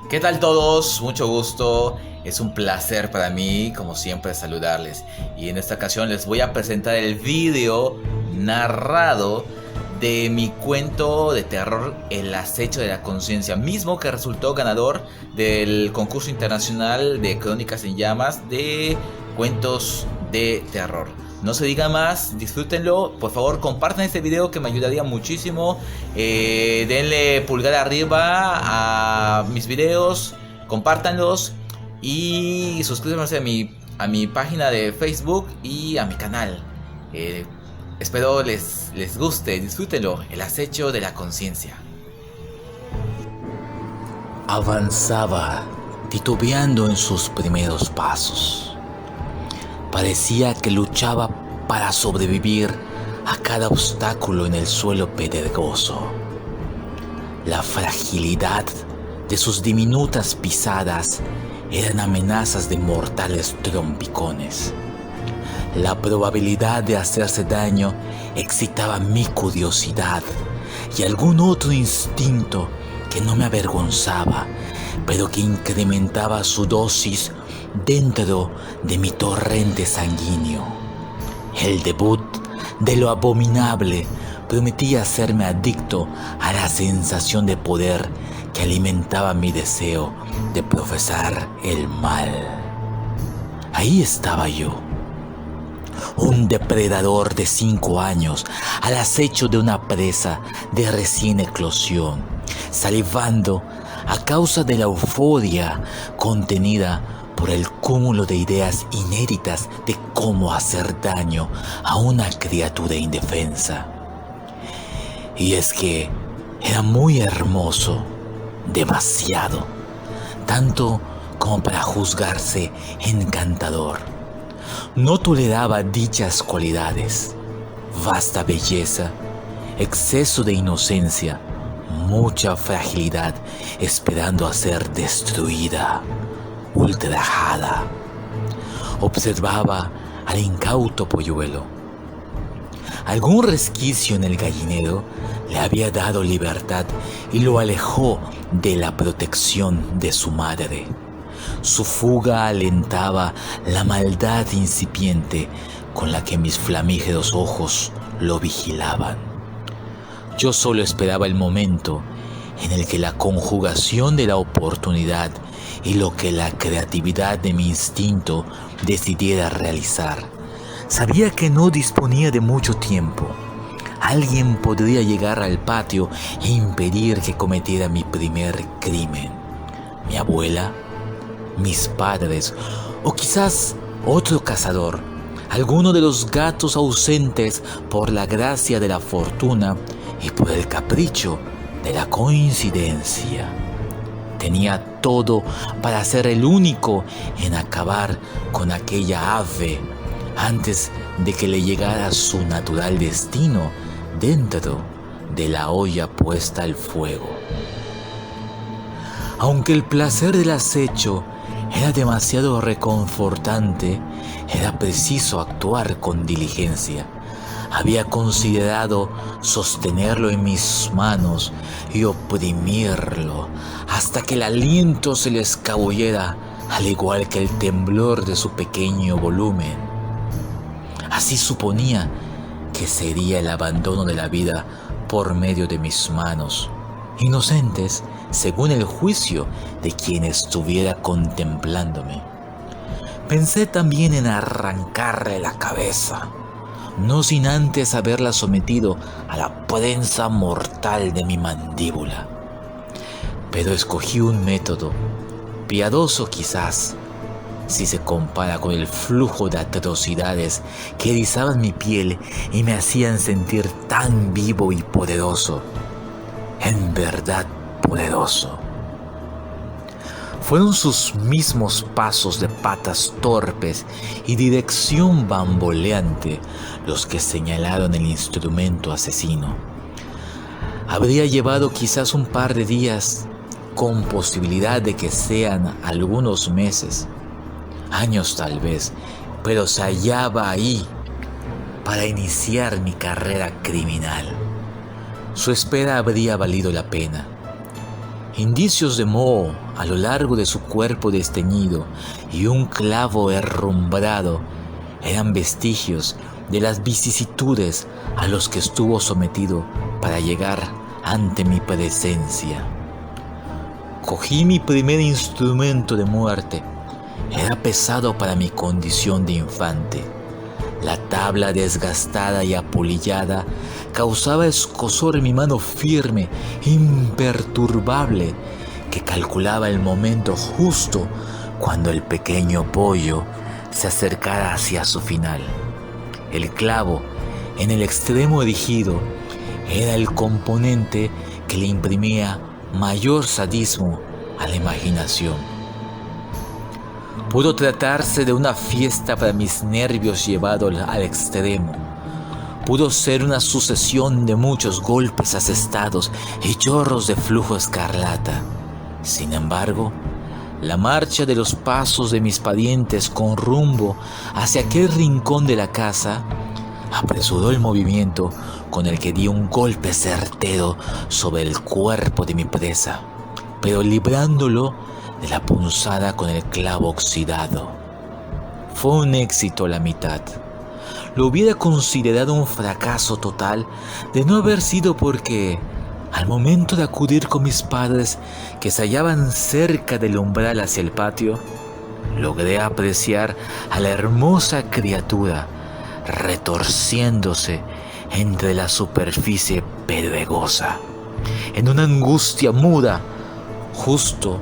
¿Qué tal todos? Mucho gusto. Es un placer para mí, como siempre, saludarles. Y en esta ocasión les voy a presentar el video narrado de mi cuento de terror El acecho de la conciencia, mismo que resultó ganador del concurso internacional de Crónicas en Llamas de cuentos de terror. No se diga más, disfrútenlo. Por favor, compartan este video que me ayudaría muchísimo. Denle pulgar arriba a mis videos, compártanlos y suscríbanse a mi página de Facebook y a mi canal. Espero les guste, disfrútenlo. El acecho de la conciencia. Avanzaba, titubeando en sus primeros pasos. Parecía que luchaba para sobrevivir a cada obstáculo en el suelo pedregoso. La fragilidad de sus diminutas pisadas eran amenazas de mortales trompicones. La probabilidad de hacerse daño excitaba mi curiosidad y algún otro instinto que no me avergonzaba, pero que incrementaba su dosis dentro de mi torrente sanguíneo. El debut de lo abominable prometía hacerme adicto a la sensación de poder que alimentaba mi deseo de profesar el mal. Ahí estaba yo, un depredador de 5 años al acecho de una presa de recién eclosión, salivando a causa de la euforia contenida por el cúmulo de ideas inéditas de cómo hacer daño a una criatura indefensa. Y es que era muy hermoso, demasiado, tanto como para juzgarse encantador. No toleraba dichas cualidades: vasta belleza, exceso de inocencia, mucha fragilidad esperando a ser destruida, ultrajada. Observaba al incauto polluelo. Algún resquicio en el gallinero le había dado libertad y lo alejó de la protección de su madre. Su fuga alentaba la maldad incipiente con la que mis flamígeros ojos lo vigilaban. Yo solo esperaba el momento en el que la conjugación de la oportunidad y lo que la creatividad de mi instinto decidiera realizar. Sabía que no disponía de mucho tiempo. Alguien podría llegar al patio e impedir que cometiera mi primer crimen. Mi abuela, mis padres o quizás otro cazador, alguno de los gatos ausentes por la gracia de la fortuna y por el capricho de la coincidencia. Tenía todo para ser el único en acabar con aquella ave antes de que le llegara su natural destino dentro de la olla puesta al fuego. Aunque el placer del acecho era demasiado reconfortante, era preciso actuar con diligencia. Había considerado sostenerlo en mis manos y oprimirlo hasta que el aliento se le escabullera, al igual que el temblor de su pequeño volumen. Así suponía que sería el abandono de la vida por medio de mis manos, inocentes según el juicio de quien estuviera contemplándome. Pensé también en arrancarle la cabeza, no sin antes haberla sometido a la prensa mortal de mi mandíbula. Pero escogí un método, piadoso quizás, si se compara con el flujo de atrocidades que erizaban mi piel y me hacían sentir tan vivo y poderoso, en verdad poderoso. Fueron sus mismos pasos de patas torpes y dirección bamboleante los que señalaron el instrumento asesino. Habría llevado quizás un par de días, con posibilidad de que sean algunos meses, años tal vez, pero se hallaba ahí para iniciar mi carrera criminal. Su espera habría valido la pena. Indicios de moho a lo largo de su cuerpo desteñido y un clavo herrumbrado eran vestigios de las vicisitudes a los que estuvo sometido para llegar ante mi presencia. Cogí mi primer instrumento de muerte. Era pesado para mi condición de infante. La tabla desgastada y apolillada causaba escozor en mi mano firme, imperturbable, que calculaba el momento justo cuando el pequeño pollo se acercara hacia su final. El clavo, en el extremo erigido, era el componente que le imprimía mayor sadismo a la imaginación. Pudo tratarse de una fiesta para mis nervios llevado al extremo. Pudo ser una sucesión de muchos golpes asestados y chorros de flujo escarlata. Sin embargo, la marcha de los pasos de mis parientes con rumbo hacia aquel rincón de la casa apresuró el movimiento con el que di un golpe certero sobre el cuerpo de mi presa, pero librándolo de la punzada con el clavo oxidado. Fue un éxito a la mitad. Lo hubiera considerado un fracaso total de no haber sido porque, al momento de acudir con mis padres, que se hallaban cerca del umbral hacia el patio, logré apreciar a la hermosa criatura retorciéndose entre la superficie pedregosa, en una angustia muda, justo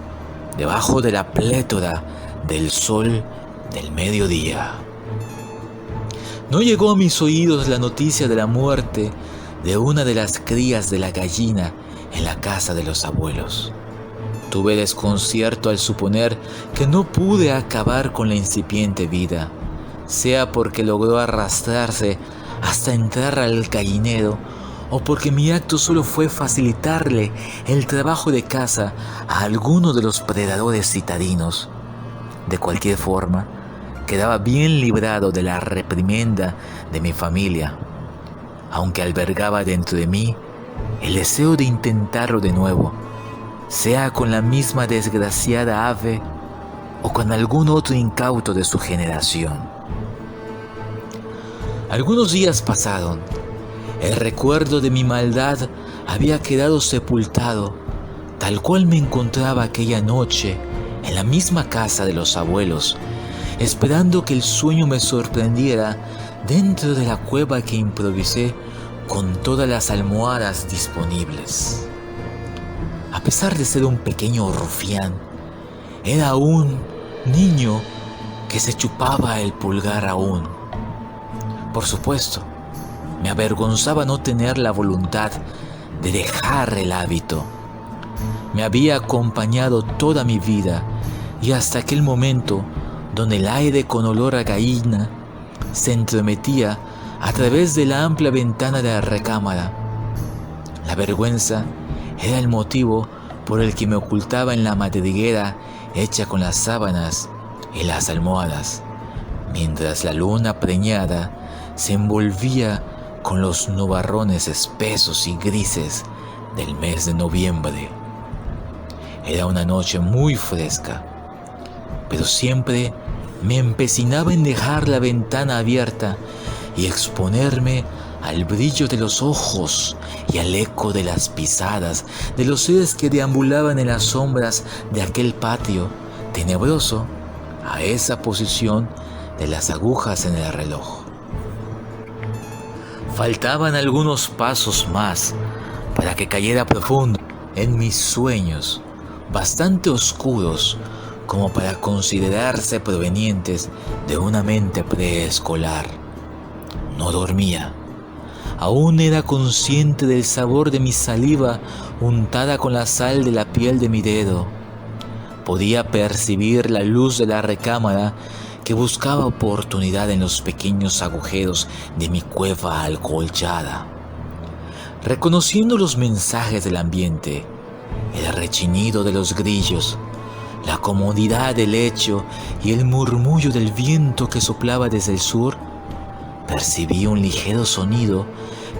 debajo de la plétora del sol del mediodía. No llegó a mis oídos la noticia de la muerte de una de las crías de la gallina en la casa de los abuelos. Tuve desconcierto al suponer que no pude acabar con la incipiente vida, sea porque logró arrastrarse hasta entrar al gallinero o porque mi acto solo fue facilitarle el trabajo de caza a alguno de los predadores citadinos. De cualquier forma, quedaba bien librado de la reprimenda de mi familia, aunque albergaba dentro de mí el deseo de intentarlo de nuevo, sea con la misma desgraciada ave o con algún otro incauto de su generación. Algunos días pasaron. El recuerdo de mi maldad había quedado sepultado, tal cual me encontraba aquella noche en la misma casa de los abuelos, esperando que el sueño me sorprendiera dentro de la cueva que improvisé con todas las almohadas disponibles. A pesar de ser un pequeño rufián, era un niño que se chupaba el pulgar aún. Por supuesto, me avergonzaba no tener la voluntad de dejar el hábito. Me había acompañado toda mi vida y hasta aquel momento donde el aire con olor a gallina se entremetía a través de la amplia ventana de la recámara. La vergüenza era el motivo por el que me ocultaba en la madriguera hecha con las sábanas y las almohadas, mientras la luna preñada se envolvía con los nubarrones espesos y grises del mes de noviembre. Era una noche muy fresca, pero siempre me empecinaba en dejar la ventana abierta y exponerme al brillo de los ojos y al eco de las pisadas de los seres que deambulaban en las sombras de aquel patio tenebroso, a esa posición de las agujas en el reloj. Faltaban algunos pasos más para que cayera profundo en mis sueños, bastante oscuros como para considerarse provenientes de una mente preescolar. No dormía. Aún era consciente del sabor de mi saliva untada con la sal de la piel de mi dedo. Podía percibir la luz de la recámara que buscaba oportunidad en los pequeños agujeros de mi cueva alcolchada. Reconociendo los mensajes del ambiente, el rechinido de los grillos, la comodidad del lecho y el murmullo del viento que soplaba desde el sur, percibí un ligero sonido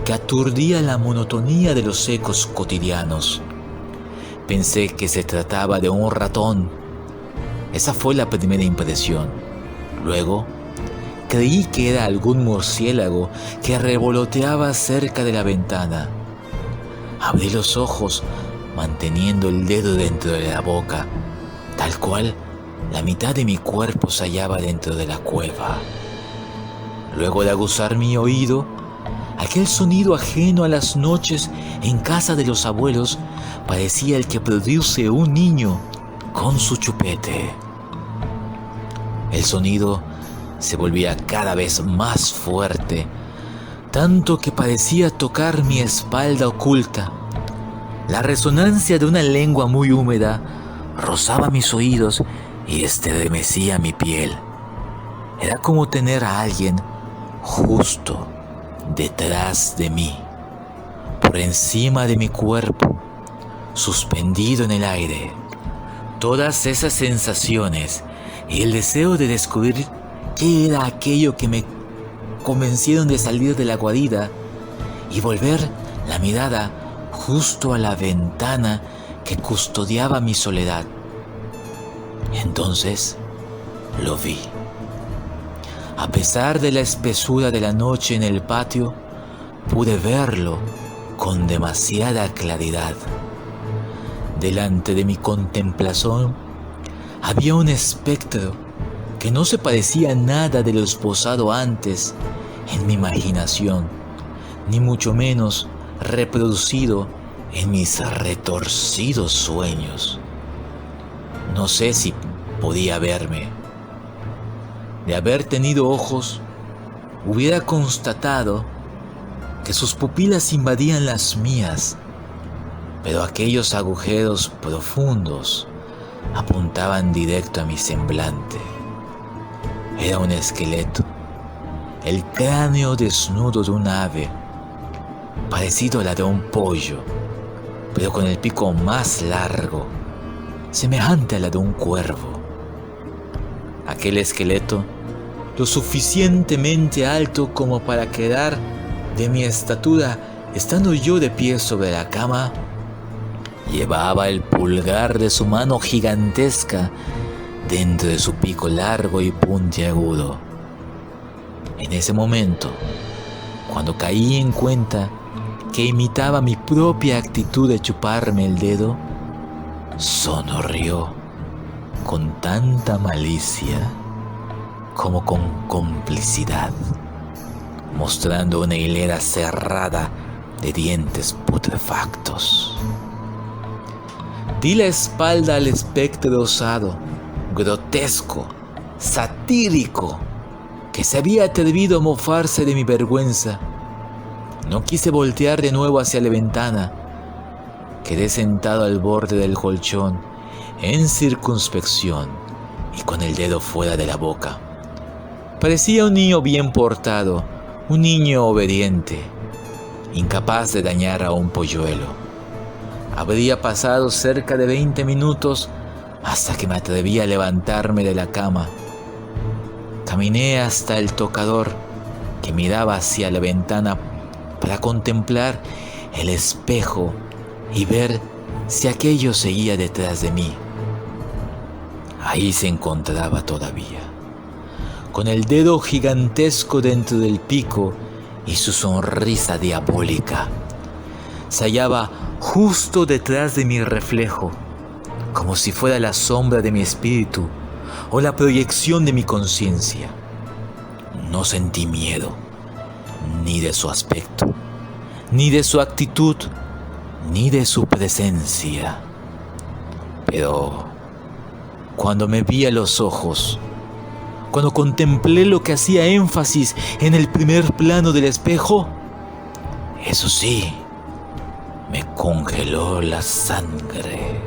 que aturdía la monotonía de los ecos cotidianos. Pensé que se trataba de un ratón. Esa fue la primera impresión. Luego, creí que era algún murciélago que revoloteaba cerca de la ventana. Abrí los ojos, manteniendo el dedo dentro de la boca, tal cual la mitad de mi cuerpo se hallaba dentro de la cueva. Luego de aguzar mi oído, aquel sonido ajeno a las noches en casa de los abuelos parecía el que produce un niño con su chupete. El sonido se volvía cada vez más fuerte, tanto que parecía tocar mi espalda oculta. La resonancia de una lengua muy húmeda rozaba mis oídos y estremecía mi piel. Era como tener a alguien justo detrás de mí, por encima de mi cuerpo, suspendido en el aire. Todas esas sensaciones y el deseo de descubrir qué era aquello que me convencieron de salir de la guarida y volver la mirada justo a la ventana que custodiaba mi soledad. Entonces lo vi. A pesar de la espesura de la noche en el patio, pude verlo con demasiada claridad. Delante de mi contemplación había un espectro que no se parecía a nada de lo esbozado antes en mi imaginación, ni mucho menos reproducido en mis retorcidos sueños. No sé si podía verme. De haber tenido ojos, hubiera constatado que sus pupilas invadían las mías, pero aquellos agujeros profundos apuntaban directo a mi semblante. Era un esqueleto, el cráneo desnudo de un ave, parecido a la de un pollo, pero con el pico más largo, semejante a la de un cuervo. Aquel esqueleto, lo suficientemente alto como para quedar de mi estatura estando yo de pie sobre la cama, llevaba el pulgar de su mano gigantesca dentro de su pico largo y puntiagudo. En ese momento, cuando caí en cuenta que imitaba mi propia actitud de chuparme el dedo, sonrió con tanta malicia como con complicidad, mostrando una hilera cerrada de dientes putrefactos. Di la espalda al espectro osado, grotesco, satírico, que se había atrevido a mofarse de mi vergüenza. No quise voltear de nuevo hacia la ventana. Quedé sentado al borde del colchón, en circunspección y con el dedo fuera de la boca. Parecía un niño bien portado, un niño obediente, incapaz de dañar a un polluelo. Habría pasado cerca de 20 minutos hasta que me atreví a levantarme de la cama. Caminé hasta el tocador que miraba hacia la ventana para contemplar el espejo y ver si aquello seguía detrás de mí. Ahí se encontraba todavía, con el dedo gigantesco dentro del pico y su sonrisa diabólica. Se hallaba justo detrás de mi reflejo, como si fuera la sombra de mi espíritu o la proyección de mi conciencia. No sentí miedo, ni de su aspecto, ni de su actitud, ni de su presencia. Pero cuando me vi a los ojos, cuando contemplé lo que hacía énfasis en el primer plano del espejo, eso sí, me congeló la sangre.